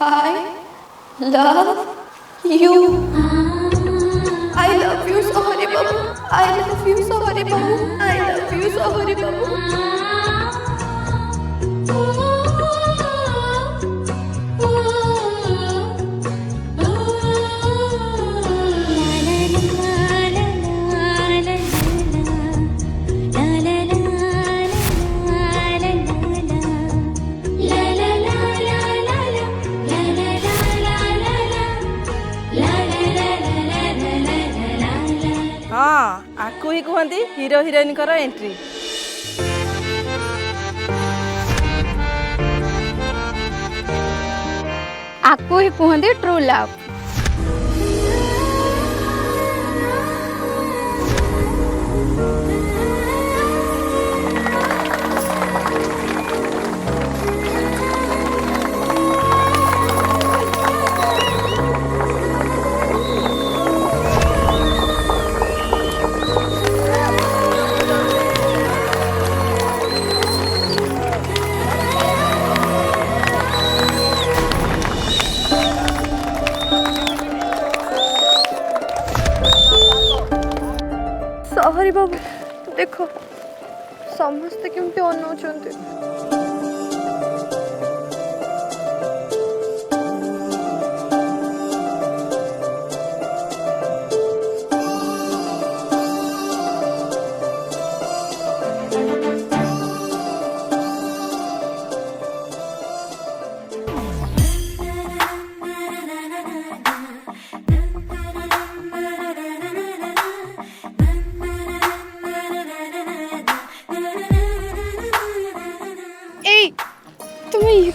I love you. I love you so Hari Babu. I love you so Hari Babu. I love you so Hari Babu. हाँ आपको ही कहते hero heroine कर entry आपको ही कहते true love. Hari बाबू देखो समस्ते केमती अनौचंती।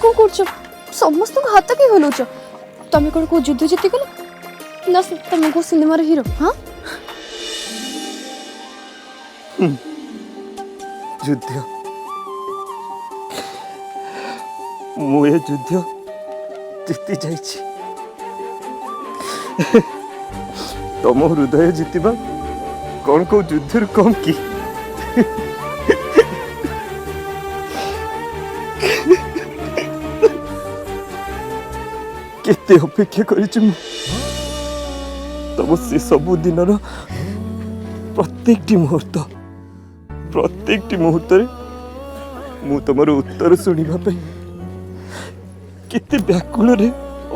को करछ समस्त को हाथ के हलौछ तमे कोन को युद्ध जीति गलो ना तमे को सिनेमा रे हीरो। हां युद्ध मु ये युद्ध जीति जाइछि तम हृदय जीतिबा कौन को युद्ध कम की केते अपेक्षा करिछु तब से सबु दिन प्रत्येक मुहूर्त मु तुमर उत्तर सुनिबा पे केते व्याकुल रे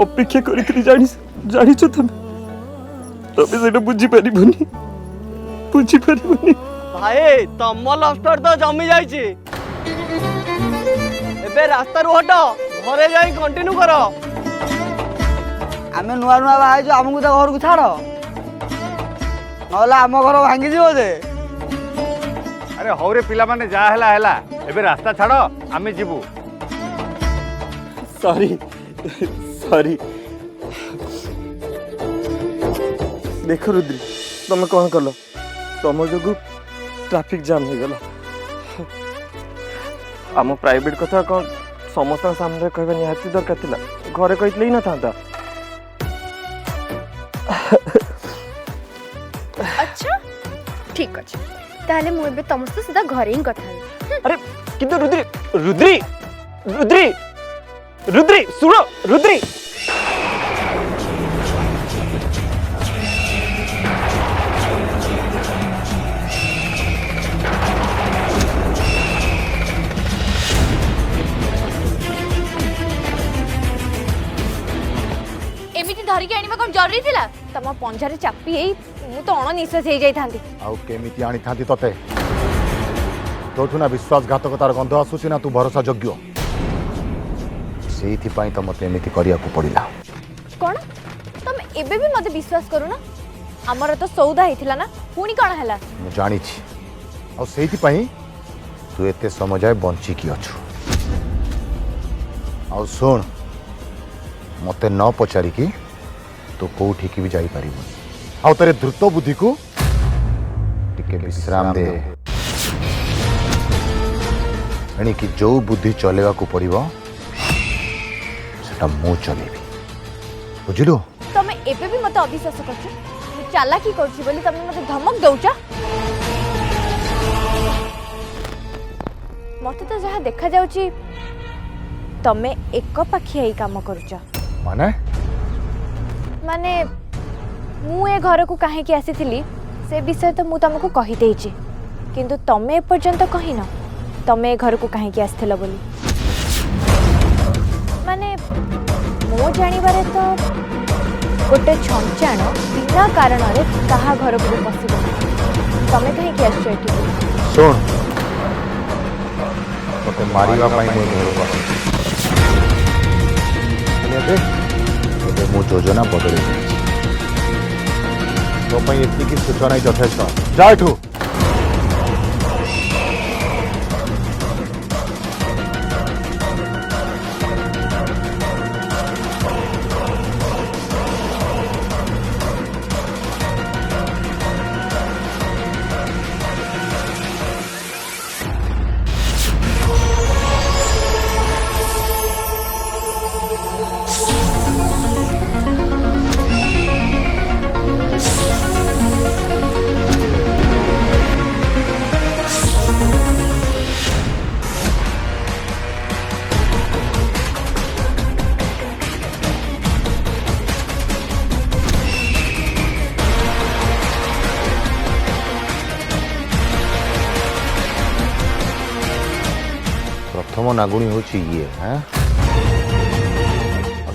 अपेक्षा करिकरी जानिछ तमे सेटा बुझी परिबनी भाई तम लस्टर तो जमी जाइछि एबे रास्ता रो हट घरे जाई कंटिन्यू करो। आमे नुआ नुआ बाहर जो आमको तो घर को छाड़ ना आम घर भांगी जीव जे। अरे हौ रे पिला माने जा हैला हैला एबे रास्ता छाड़ आमे जीवु। सॉरी देख रुद्री तुम कौन कल तुम जो ट्रैफिक जाम हो गला आम प्राइवेट कथा कौन समस्त सामने कहबा निहाती दरकार थिला घरे कहितले ही न था। अच्छा ठीक अच्छे ताले मु एबे तमसे सीधा घरे ही कथा। अरे किंतु रुद्री सुनो रुद्री एमिति धरि के आनिबा कोन जरूरी थिला तम पंजारे चापी एई मु तो अण निश्वास हे जाई थांती आउ केमिति आनी थांती तते तोठु ना विश्वासघातकतार गंध आसुची ना तू भरोसा योग्य सेइथि पई त मते एमिति करिया को पड़िला। कोन तुम एबे भी मते विश्वास करू ना हमर तो सौदा हेथिला ना पुनी कोन हला मु जानि छी आ सेइथि पई तू एते समझाय बंची की अछु आ सुन मते न पचारि की तो कोठी की भी जाई परिबो आ तेरे द्रुत बुद्धि को टिके विश्राम दे एणी कि जो बुद्धि चलेवा को पड़िबो सेटा मु चलेबी बुझिलो। तमे एबे भी मते अविश्वास करछ मु चालाकी करछि बोली तमे मते धमक दउछ मते तो जहा देखा जाउची तमे एक पाखी एई काम करूछ माने माने मु ए घर को काहे की आसी से विषय तो मु तुमको कही देइछि किंतु तमे एपर्यंत कहिन तमे ए घर को काहे की आस्थिल बोली माने मो जानिबारे तो गोटे छंचाण बिना कारण रे कहा घर को पसिबो तमे काहे की आछो एठी सुन तो मारिबा पाई मो घर को मो योजना बदल तो एति सूचना यथेष्ट जा एठू प्रथम नागुणी हूँ ये हाँ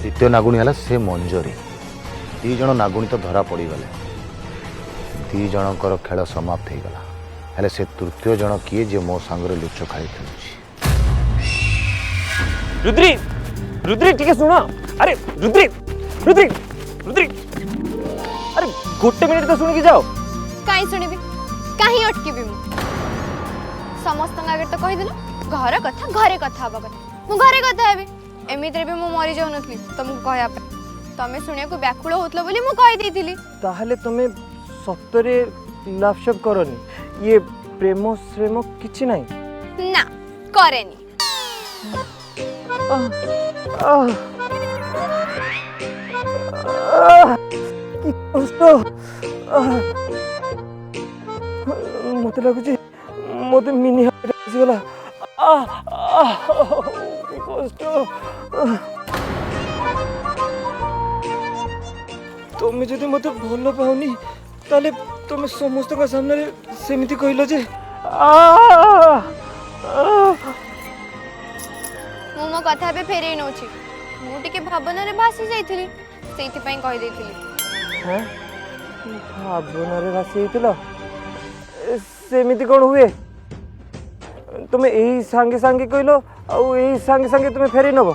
द्वितीय नागुणी है से मंजरी दी जन नागुणी तो धरा पड़गले दी जनकर खेल समाप्त हो गला हेले से तृतीय जन किए जे मो सांगरे लुच खाई खेलुची रुद्री रुद्री ठीक है सुनो अरे रुद्री रुद्री रुद्री अरे गोटे मिनिट तो सुन के जाओ काई सुनिबी काई अटकीबी मु समस्त आगे तो कहि देलो घर कथा घरे कथा हबा कथा मु घरे कथा हेबी एमित्रे भी मु मरि जाउ नथली तुमको कहया पे तमे सुनिया को व्याकुल होतलो बोली मु कहि देथिली ताहले तुमे सत्तरे लाभशब करनी ये प्रेम श्रेम किछि नाही ना करेनी कि कष्ट मते लागुची मते मिनी हार्ट आसीगला कि कष्ट तुम जदि मते भल पाउनी ताले तुम समस्त का सामने सेमिति कहलो जे मु मो कथा पे फेरे नोछि मु टिके भावना रे भासी जाइथिली सेति पई कहि देथिली हैं भावना रे भासी हेतलो सेमिति कोन हुए तुमे एही संगे संगे कहलो आ एही संगे संगे तुमे फेरी नबो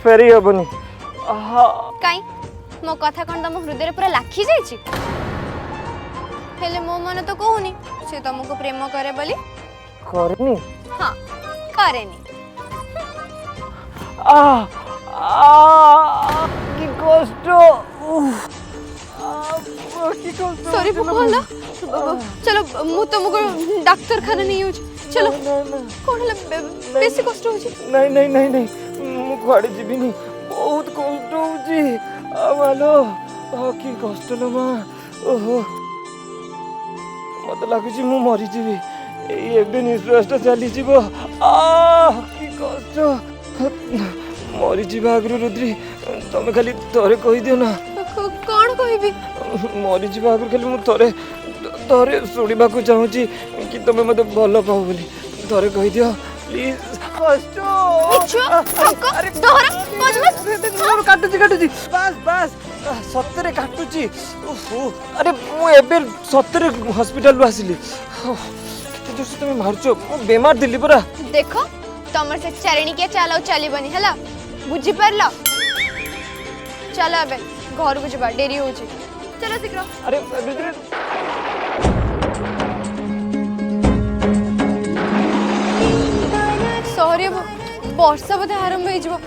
फेरी हबनी काई मो कथा कोन तम हृदय रे पूरा लाखी जाइछि हेले मो मन तो कहूनी से तुमको प्रेम करे बोली करनी हां करेनी कि कष्ट कि कष्ट सॉरी भगवान चलो मु तुमको डॉक्टर खाना नहीं हो चलो कौन है बेसी कष्ट हो नहीं नहीं नहीं नहीं मु कुआडे जीविनी बहुत कष्ट होची आमालो कि कष्ट लो मां ओहो मत लागुची मु मरि जीवी एबे निश्वासटा चली जीवो कि कष्ट मरि जीवा आगु रुद्री तमे खाली तोरे कहि दियो ना कौन कहबी मरि जीवा आगु खाली मु तोरे तोरे सुनिबा को चाहूची कि तमे मते भलो पाओ बोली तोरे कहि दियो प्लीज कष्ट अरे दोहरा मजमस काटुची बस बस सत्तरे काटुची ओहो अरे मु एबे सत्तरे हॉस्पिटल रो आसिली केते जोर से तमे मारचो मु बेमार दिली परा देखो तमर से चरणी के चलाओ चलीबनी हला बुझी परला चल अबे घर को जबा देरी हो छी चलो शीघ्र अरे सॉरी वर्षा बोधे आरंभ हो जबो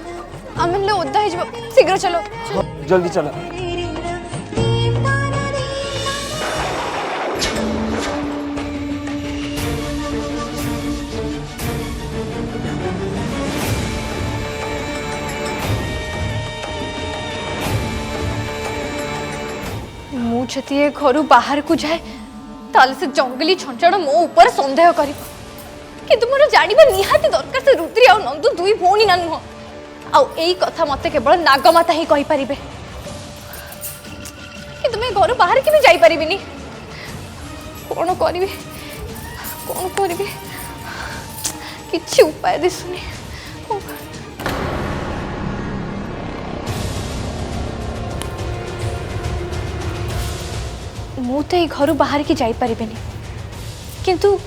आमले ओदा हो जबो शीघ्र चलो जल्दी चला जदि ए घर बाहर को जाए ताले से जंगली छंचड़ मो ऊपर संदेह कर किंतु मोर जानिबा निहाती दरकार से रुद्री आ नंदू दुई भौणी ना नुह आउ एई कथा मते केवल नागमाता ही कहि परिबे कि तुम घर बाहर के भी जाई परिबिनी कौन करिवे किछि उपाय दिसुनी मु तो ये घर बाहर की जाई परिबेनी किंतु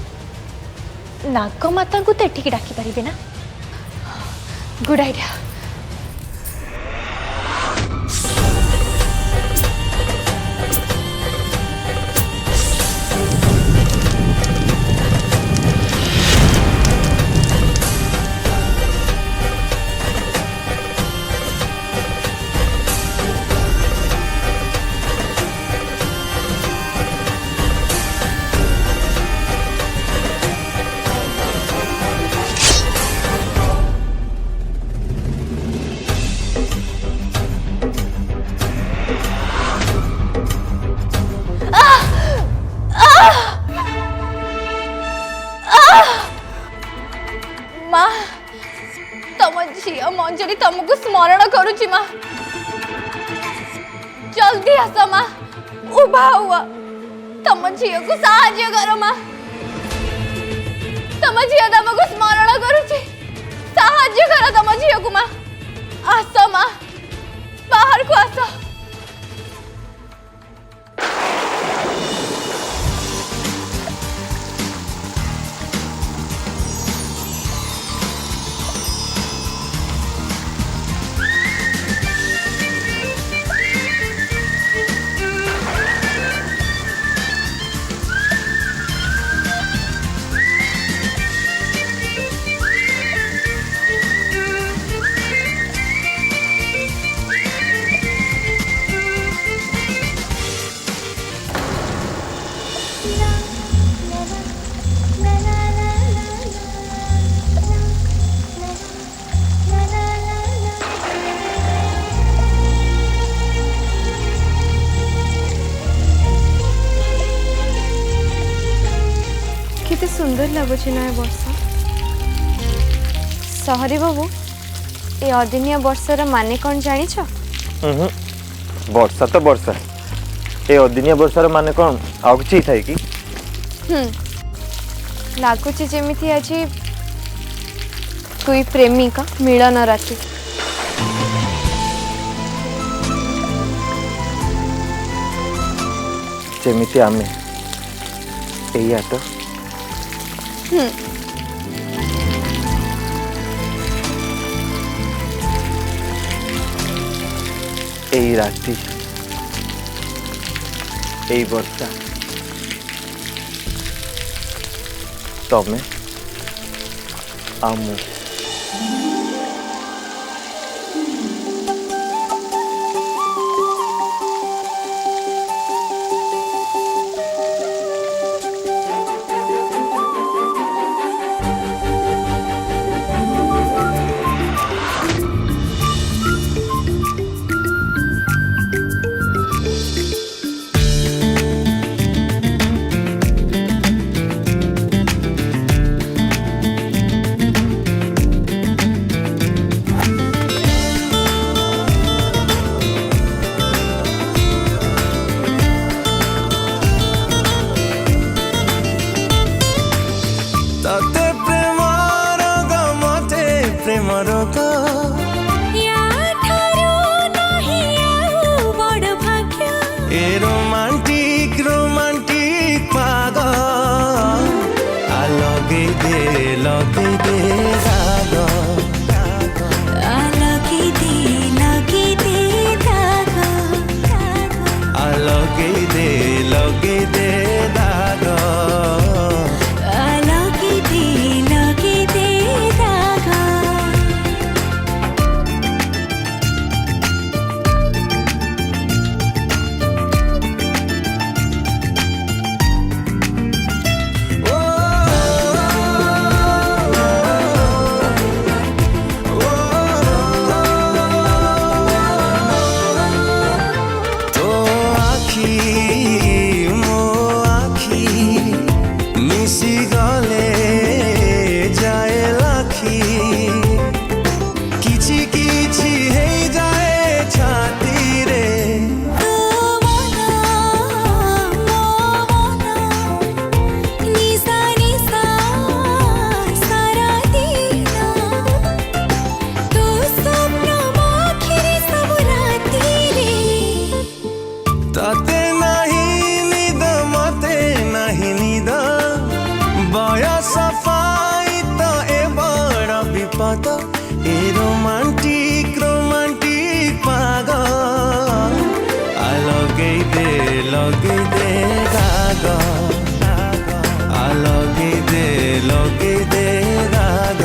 नागमाता को तो एठिक डाकी परिबे ना गुड आइडिया माँ तम झी मंजरी तुमको स्मरण करुची माँ जल्दी आस माँ उभा हुआ तम झी को साहाय्य कर माँ तम झी तुमको स्मरण करुची साहाय्य कर तम झी को माँ आस माँ बाहर को आस केते सुंदर लगुच ना वर्षा सहरी बाबू ये अदिनिया वर्षार माने कौन जानी छ वर्षा तो वर्षा ए अदिनिया वर्षार माने कौन आउ किछि थाई कि लगुच जेमिति आज दुई प्रेमिका मिलन राति जेमिति आमे एया तो এই রাতি এই বর্ষা তমে আমু पाई तो ए बड़ विपद ए रोमांटिक रोमांटिक पागल आ लगे दे गाग आ लगे दे गाग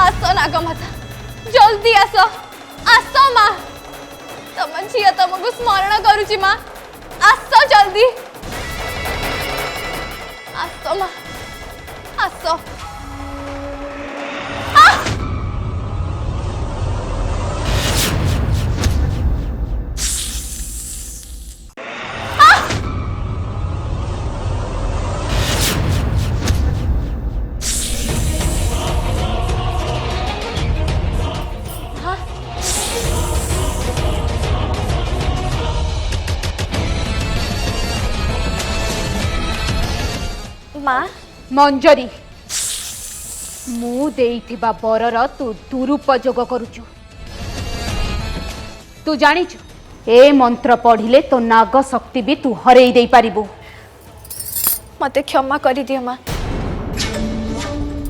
आसो नागमाता जल्दी आसो आसो माँ तम झी तुमको स्मरण करुची माँ आसो जल्दी आसो माँ आसो माँ मंजरी मु देइथिबा बरर तू दुरुपयोग करुचु तू जानिचु ए मंत्र पढ़िले तो नाग शक्ति भी तू हरेई देई पारिबु मते क्षमा कर दियो माँ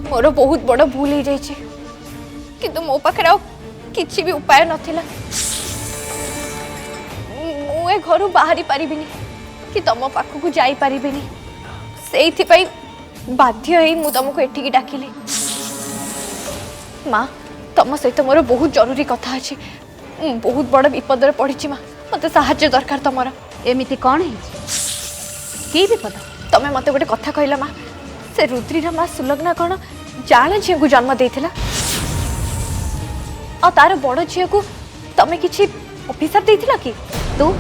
मोर बहुत बड़ भूल हो जाइए किंतु मो पाखे किसी भी उपाय नथिला मु ए घर बाहरी पारिबिनी कि तुम पाखक जाई पारिबिनी से बाध्य ही मु तुमको एठिकी डाकिली माँ तुम सहित मोर बहुत जरूरी कथा अच्छी बहुत बड़ विपद पड़ी माँ मत साहाय्य दरकार तुमर एमिति कौन है कि विपद तमें मत गोटे कथा कहला माँ से रुद्रीर माँ सुलग्ना कौन जाण झी को जन्म देथिला और तार बड़ झी को तमें किसी अभिशाप देथिला कि तू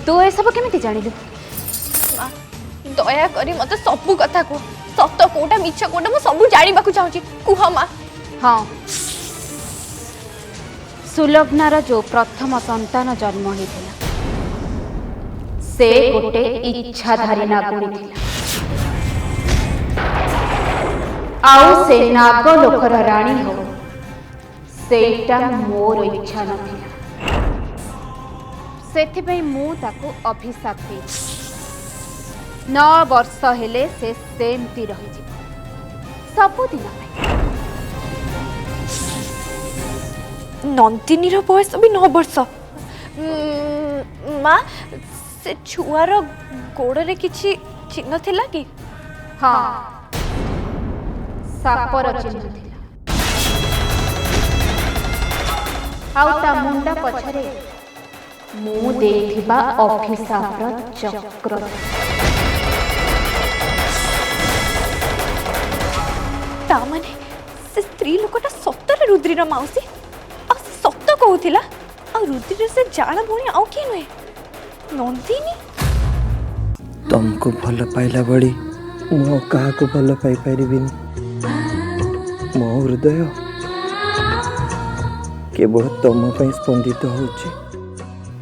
तू ए सब केमिति जानिलु माँ दया करी मत सबू कथा को सत कोटा मिछ कोटा मु सबू जानिबा को चाहूची कुह माँ हाँ सुलग्नार जो प्रथम संतान जन्म होइथिला से गोटे इच्छाधारी नागुणी थिला आउ से नाग लोकर राणी हो सेटा मोर इच्छा नथिला सेथिपई मु ताको अभिशाप देछि 9 वर्ष हेले से सेमती रही सबुदिन नंदिनी बयस भी 9 वर्ष माँ से छुआर गोड़े किसी चिन्ह थिला कि हाँ सापर चिन्ह थिला आउ ता मुंडा पछरे मु देथिबा अभिशापर चक्र तामाने से स्त्री लोकटा सत्तर रुद्रीर माउसी आ सत्य कहूथिला आ रुद्रीर से जान भूणी आउ के नुहे नंदिनी तुमको भल पाइला बड़ी मो क्या भल पाई पारिबिनी मो हृदय केवल तुम स्पंदित होची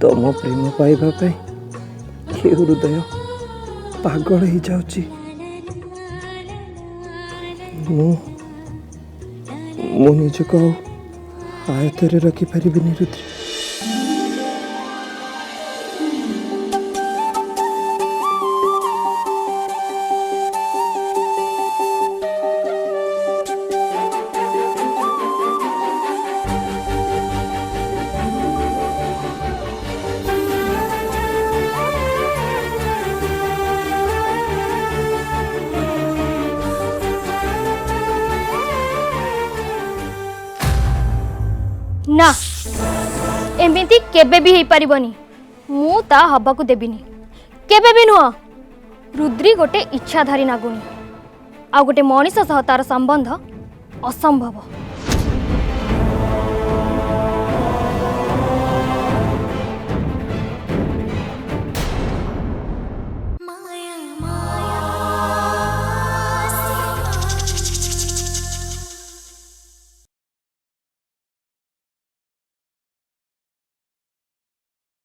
तुम प्रेम पाइबा ये हृदय पागल हो जाउची मु निजको आयतरे रखी पारिबिनी रुद्री। ना एमती केबे भी पारिबनी मु ता हबाकू देबिनी केबे भी नुह। रुद्री गोटे इच्छाधारी नागुणी आ गोटे मनीष सह तार संबंध असंभव।